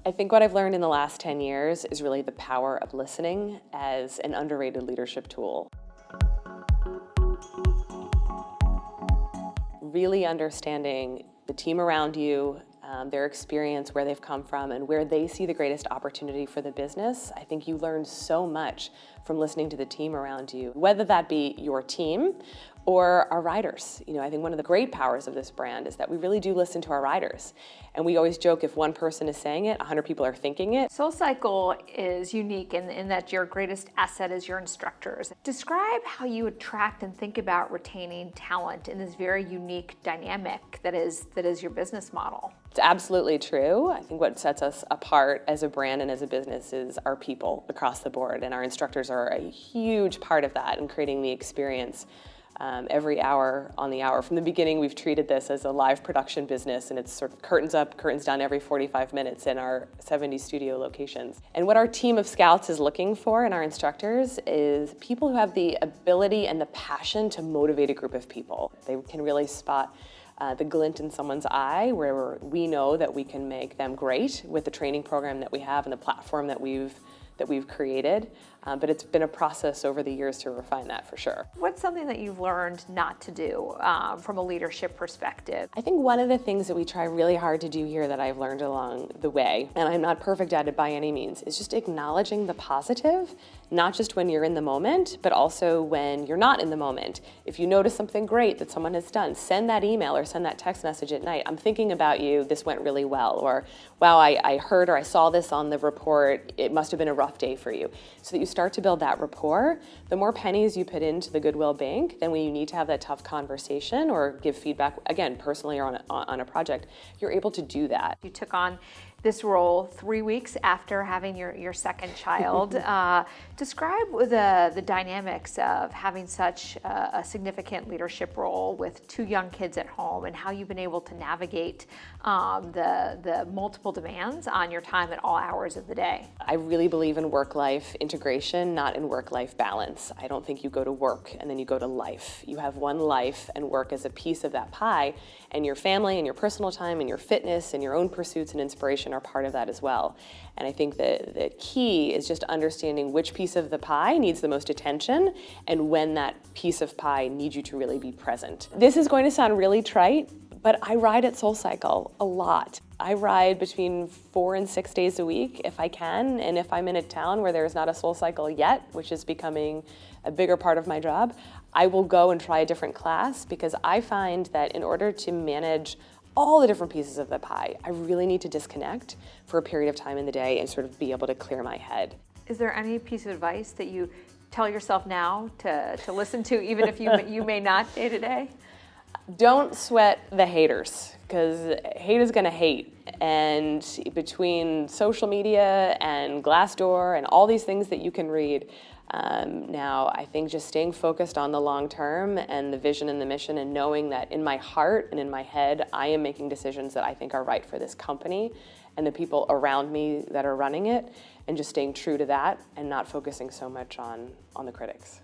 I think what I've learned in the last 10 years is really the power of listening as an underrated leadership tool. Really understanding the team around you, their experience, where they've come from, and where they see the greatest opportunity for the business. I think you learn so much from listening to the team around you, whether that be your team or our riders. I think one of the great powers of this brand is that we really do listen to our riders. And we always joke, if one person is saying it, 100 people are thinking it. SoulCycle is unique in that your greatest asset is your instructors. Describe how you attract and think about retaining talent in this very unique dynamic that is your business model. It's absolutely true. I think what sets us apart as a brand and as a business is our people across the board, and our instructors are a huge part of that in creating the experience every hour on the hour. From the beginning, we've treated this as a live production business, and it's sort of curtains up, curtains down every 45 minutes in our 70 studio locations. And what our team of scouts is looking for in our instructors is people who have the ability and the passion to motivate a group of people. They can really spot the glint in someone's eye where we know that we can make them great with the training program that we have and the platform that we've created. But it's been a process over the years to refine that, for sure. What's something that you've learned not to do from a leadership perspective? I think one of the things that we try really hard to do here that I've learned along the way, and I'm not perfect at it by any means, is just acknowledging the positive, not just when you're in the moment, but also when you're not in the moment. If you notice something great that someone has done, send that email or send that text message at night. I'm thinking about you, this went really well. Or, wow, I heard or I saw this on the report, it must have been a rough day for you. So that you start to build that rapport. The more pennies you put into the Goodwill Bank, then when you need to have that tough conversation or give feedback, again, personally or on a project, you're able to do that. You took on this role 3 weeks after having your second child. Describe the dynamics of having such a significant leadership role with 2 young kids at home, and how you've been able to navigate the multiple demands on your time at all hours of the day. I really believe in work-life integration, not in work-life balance. I don't think you go to work and then you go to life. You have one life, and work is a piece of that pie, and your family and your personal time and your fitness and your own pursuits and inspiration are part of that as well. And I think that the key is just understanding which piece of the pie needs the most attention and when that piece of pie needs you to really be present. This is going to sound really trite, but I ride at SoulCycle a lot. I ride between 4 and 6 days a week if I can, and if I'm in a town where there's not a SoulCycle yet, which is becoming a bigger part of my job, I will go and try a different class, because I find that in order to manage all the different pieces of the pie, I really need to disconnect for a period of time in the day and sort of be able to clear my head. Is there any piece of advice that you tell yourself now to listen to, even if you may not day to day? Don't sweat the haters, because hate is gonna hate. And between social media and Glassdoor and all these things that you can read, now I think just staying focused on the long term and the vision and the mission, and knowing that in my heart and in my head, I am making decisions that I think are right for this company and the people around me that are running it, and just staying true to that and not focusing so much on the critics.